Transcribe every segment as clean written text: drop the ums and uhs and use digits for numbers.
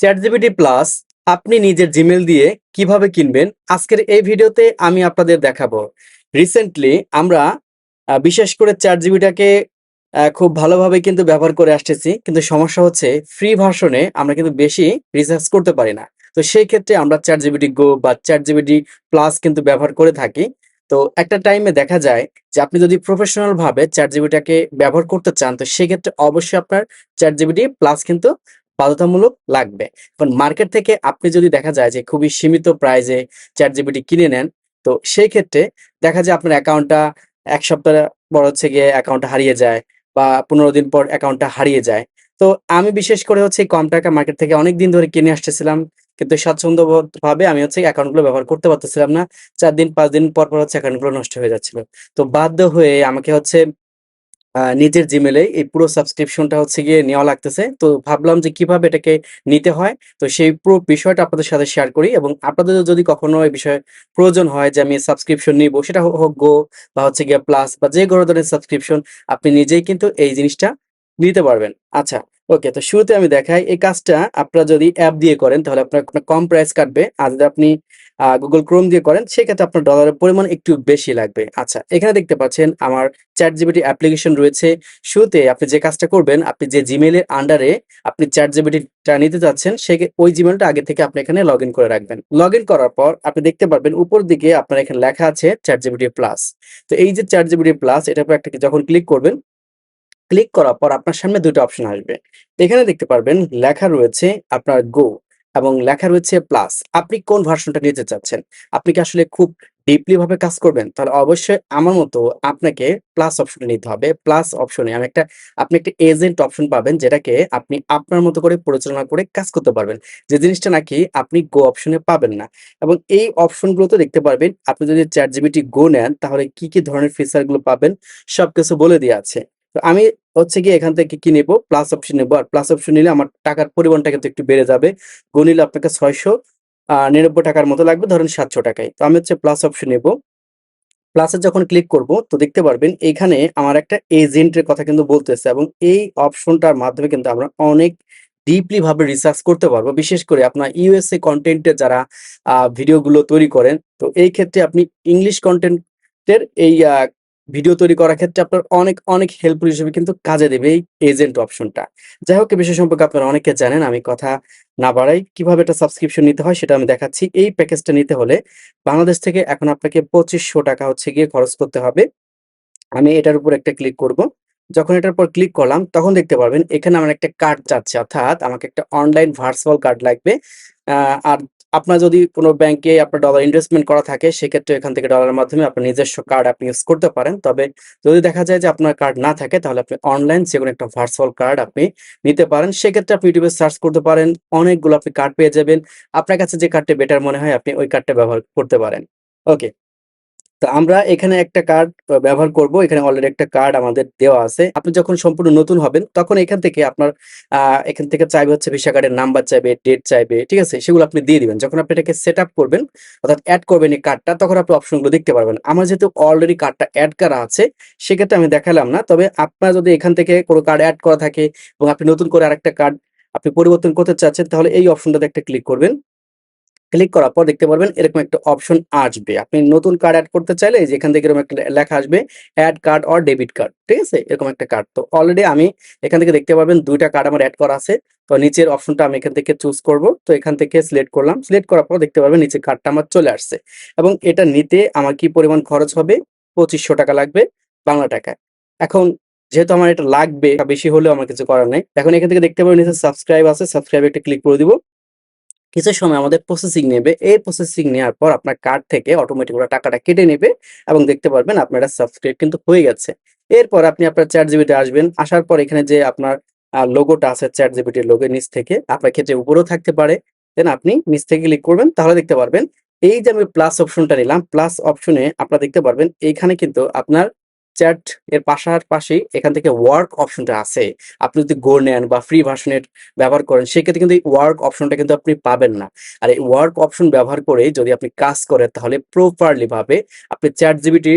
ChatGPT plus আপনি নিজের Gmail দিয়ে কিভাবে কিনবেন আজকের এই ভিডিওতে আমি আপনাদের দেখাবো। রিসেন্টলি আমরা বিশেষ করে চ্যাটজিপিটাকে খুব ভালোভাবে কিন্তু ব্যবহার করে আসতেছি, কিন্তু সমস্যা হচ্ছে ফ্রি ভার্সনে আমরা কিন্তু বেশি রিসার্চ করতে পারি না। তো সেই ক্ষেত্রে আমরা চ্যাটজিপিটি গো বা চ্যাটজিপিটি প্লাস কিন্তু ব্যবহার করে থাকি। তো একটা টাইমে দেখা যায় যে আপনি যদি প্রফেশনাল ভাবে চ্যাটজিপিটাকে ব্যবহার করতে চান, তো সেক্ষেত্রে অবশ্যই আপনার চ্যাটজিপিটি প্লাস কিন্তু বাধ্যতামূলক লাগবে। এখন মার্কেট থেকে আপনি যদি দেখা যায় যে খুবই সীমিত প্রাইজে চ্যাটজিপিটি কিনে নেন, তো সেই ক্ষেত্রে দেখা যায় আপনার অ্যাকাউন্টটা ১ সপ্তাহ পর হচ্ছে গিয়ে অ্যাকাউন্টটা হারিয়ে যায় বা ১৫ দিন পর অ্যাকাউন্টটা হারিয়ে যায়। তো আমি বিশেষ করে হচ্ছে কম টাকা মার্কেট থেকে অনেকদিন ধরে কিনে আসতেছিলাম। কিন্তু স্বাচ্ছন্দ্যবোধভাবে আমি হচ্ছে অ্যাকাউন্টগুলো ব্যবহার করতে পারতেছিলাম না। ৪ দিন ৫ দিন পর হচ্ছে অ্যাকাউন্টগুলো নষ্ট হয়ে যাচ্ছিল। তো বাধ্য হয়ে আমাকে হচ্ছে নিজের জিমেলে এই পুরো সাবস্ক্রিপশনটা হচ্ছে গিয়ে নেওয়া লাগতেছে। তো ভাবলাম যে কিভাবে এটাকে নিতে হয়। তো সেই পুরো বিষয়টা আপনাদের সাথে শেয়ার করি, এবং আপনাদেরও যদি কখনো এই বিষয়ে প্রয়োজন হয় যে আমি সাবস্ক্রিপশন নিবো, সেটা হোক গো বা হচ্ছে গিয়ে প্লাস বা যে কোনো ধরনের সাবস্ক্রিপশন, আপনি নিজেই কিন্তু এই জিনিসটা নিতে পারবেন। আচ্ছা, ওকে। তো শুরুতে আমি দেখাই এই কাজটা আপনারা যদি অ্যাপ দিয়ে করেন তাহলে আপনার কম প্রাইস কাটবে। আর যদি আপনি Google Chrome দিয়ে করেন সেক্ষেত্রে আপনার ডলারের পরিমাণ একটু বেশি লাগবে। আচ্ছা, এখানে দেখতে পাচ্ছেন আমার চ্যাটজিপিটি অ্যাপ্লিকেশন রয়েছে। শুরুতে আপনি যে কাজটা করবেন, আপনি যে জিমেইলের আন্ডারে আপনি চ্যাটজিপিটিটা নিতে চাচ্ছেন, ওই জিমেইলটা আগে থেকে আপনি এখানে লগইন করে রাখবেন। লগইন করার পর আপনি দেখতে পারবেন উপর দিকে আপনার এখানে লেখা আছে চ্যাটজিপিটি প্লাস। তো এই যে চ্যাটজিপিটি প্লাস, এটার উপর একটা যখন ক্লিক করবেন, ক্লিক করার পর আপনার সামনে ২ টা অপশন আসবে। এখানে দেখতে পারবেন লেখা রয়েছে আপনার গো এবং লেখা রয়েছে প্লাস। আপনি কোন ভার্সনটা নিতে চাচ্ছেন? আপনি কি আসলে খুব ডিপলি ভাবে কাজ করবেন? তাহলে অবশ্যই আমার মতো আপনাকে প্লাস অপশনটা নিতে হবে। প্লাস অপশনে আপনি একটা এজেন্ট অপশন পাবেন, যেটাকে আপনি আপনার মতো করে পরিচালনা করে কাজ করতে পারবেন। যে জিনিসটা নাকি আপনি গো অপশনে পাবেন না। এবং এই অপশনগুলোতে দেখতে পারবেন আপনি যদি ChatGPT Go নেন তাহলে কি ধরনের ফিচার গুলো পাবেন সবকিছু বলে দেয়া আছে। তো আমি হচ্ছে গিয়ে এখান থেকে কি নেবো? প্লাস অপশন নেবো। আর প্লাস অপশন নিলে আমার টাকার পরিমাণটা কিন্তু একটু বেড়ে যাবে। গো নিলে আপনাকে ৳৬৯৯ মতো লাগবে, ধরেন ৳৭০০ য়। তো আমি হচ্ছে প্লাস অপশন নেবো। প্লাসে যখন ক্লিক করব, তো দেখতে পারবেন এইখানে আমার একটা এজেন্টের কথা কিন্তু বলতেছে, এবং এই অপশনটার মাধ্যমে কিন্তু আমরা অনেক ডিপলি ভাবে রিসার্চ করতে পারবো। বিশেষ করে আপনার ইউএসএ কনটেন্টে যারা ভিডিওগুলো তৈরি করেন, তো এই ক্ষেত্রে আপনি ইংলিশ কনটেন্টের এই ভিডিও তৈরি করার ক্ষেত্রে আপনার অনেক হেল্পফুল হিসেবে কিন্তু কাজে দেবে এই এজেন্ট অপশনটা। যাই হোক, এই বিষয় সম্পর্কে আপনারা অনেকে জানেন। আমি কথা না বাড়াই, কিভাবে একটা সাবস্ক্রিপশন নিতে হয় সেটা আমি দেখাচ্ছি। এই প্যাকেজটা নিতে হলে বাংলাদেশ থেকে এখন আপনাকে ৳২৫০০ হচ্ছে গিয়ে খরচ করতে হবে। আমি এটার উপর একটা ক্লিক করব। যখন এটার উপর ক্লিক করলাম তখন দেখতে পারবেন এখানে আমার একটা কার্ড চাচ্ছে। অর্থাৎ আমাকে একটা অনলাইন ভার্চুয়াল কার্ড লাগবে। আ আর আপনার যদি কোন ব্যাংকে আপনার ডলার ইনভেস্টমেন্ট করা থাকে, সেক্ষেত্রে এখান থেকে ডলারের মাধ্যমে আপনার নিজস্ব কার্ড আপনি ইউজ করতে পারেন। তবে যদি দেখা যায় যে আপনার কার্ড না থাকে, তাহলে আপনি অনলাইন যেকোনো একটা ভার্চুয়াল কার্ড আপনি নিতে পারেন। সেক্ষেত্রে আপনি YouTube এ সার্চ করতে পারেন। অনেকগুলো আপনি কার্ড পেয়ে যাবেন। আপনার কাছে যে কার্ডটা বেটার মনে হয় আপনি ওই কার্ডটা ব্যবহার করতে পারেন। ওকে। তো আমরা এখানে একটা কার্ড ব্যবহার করব। এখানে অলরেডি একটা কার্ড আমাদের দেওয়া আছে। আপনি যখন সম্পূর্ণ নতুন হবেন, তখন এখান থেকে আপনার আ এখান থেকে চাইবে হচ্ছে ভিসা কার্ডের নাম্বার চাইবে, ডেট চাইবে। ঠিক আছে? সেগুলো আপনি দিয়ে দিবেন। যখন আপনি এটাকে সেটআপ করবেন, অর্থাৎ এড করবেন এই কার্ডটা, তখন আপনি অপশনগুলো দেখতে পারবেন। আমার যেহেতু অলরেডি কার্ডটা এড করা আছে, সেক্ষেত্রে আমি দেখালাম না। তবে আপনার যদি এখান থেকে কোন কার্ড এড করা থাকে এবং আপনি নতুন করে আরেকটা কার্ড আপনি পরিবর্তন করতে চাচ্ছেন, তাহলে এই অপশনটাতে একটা ক্লিক করবেন। ক্লিক করার পর দেখতে পারবেন এরকম একটা অপশন আসবে। আপনি নতুন কার্ড এড করতে চাইলে এই যে এখান থেকে এরকম একটা লেখা আসবে, এড কার্ড অর ডেবিট কার্ড। ঠিক আছে? এরকম একটা কার্ড। তো অলরেডি আমি এখান থেকে দেখতে পারবেন ২ টা কার্ড আমার এড করা আছে। তো নিচের অপশনটা আমি এখান থেকে চুজ করব। তো এখান থেকে সিলেক্ট করলাম। সিলেক্ট করার পর দেখতে পারবেন নিচে কার্ডটা আমার চলে আসছে। এবং এটা নিতে আমার কি পরিমাণ খরচ হবে? ৳২৫০০ লাগবে বাংলা টাকায়। এখন যেহেতু আমার এটা লাগবে, বেশি হলেও আমার কিছু করার নাই। এখন এখান থেকে দেখতে পারবেন নিচে সাবস্ক্রাইব আছে। সাবস্ক্রাইব এ একটা ক্লিক করে দিব। কিছু সময় আমাদের প্রসেসিং নেবে। এই প্রসেসিং নেওয়ার পর আপনার কার্ড থেকে অটোমেটিক ওরা টাকাটা কেটে নেবে, এবং দেখতে পারবেন আপনার এটা সাবস্ক্রাইব কিন্তু হয়ে গেছে। এরপর আপনি আপনার ChatGPT আসবেন। আসার পর এখানে যে আপনার লোগোটা আছে ChatGPT এর লোগো, নিচ থেকে আপনার ক্ষেত্রে উপরেও থাকতে পারে। দেন আপনি নিচ থেকে ক্লিক করবেন, তাহলে দেখতে পারবেন এই যে আমি প্লাস অপশনটা নিলাম, প্লাস অপশনে আপনারা দেখতে পারবেন এইখানে কিন্তু আপনার চ্যাট এর পাশেই এখান থেকে ওয়ার্ক অপশনটা আছে। আপনি যদি গো নেন বা ফ্রি ভার্শন এর ব্যবহার করেন, সেক্ষেত্রে কিন্তু এই ওয়ার্ক অপশনটা কিন্তু আপনি পাবেন না। আর এই ওয়ার্ক অপশন ব্যবহার করে যদি আপনি কাজ করেন, তাহলে প্রপারলি ভাবে আপনি ChatGPT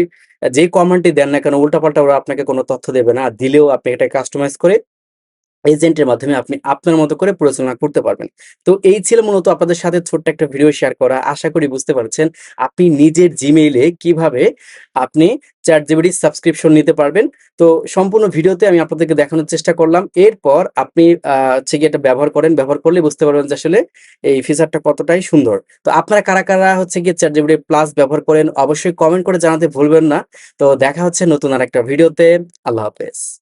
যে কমান্ডটি দেন না কেন, উল্টাপাল্টা ওরা আপনাকে কোনো তথ্য দেবে না। আর দিলেও আপনি এটা কাস্টমাইজ করে এজেন্টের মাধ্যমে আপনি আপনার মতো করে পরিচালনা করতে পারবেন। তো এই ছিল মূলত আপনাদের সাথে ছোট্ট একটা ভিডিও শেয়ার করা। আশা করি বুঝতে পারছেন আপনি নিজের Gmail এ কিভাবে আপনি ChatGPT সাবস্ক্রিপশন নিতে পারবেন। তো সম্পূর্ণ ভিডিওতে আমি আপনাদেরকে দেখানোর চেষ্টা করলাম। এরপর আপনি হচ্ছে গিয়ে এটা ব্যবহার করেন। ব্যবহার করলে বুঝতে পারবেন যে আসলে এই ফিচারটা কতটাই সুন্দর। তো আপনারা কারা হচ্ছে গিয়ে ChatGPT প্লাস ব্যবহার করেন অবশ্যই কমেন্ট করে জানাতে ভুলবেন না। তো দেখা হচ্ছে নতুন আরেকটা ভিডিওতে। আল্লাহ হাফেজ।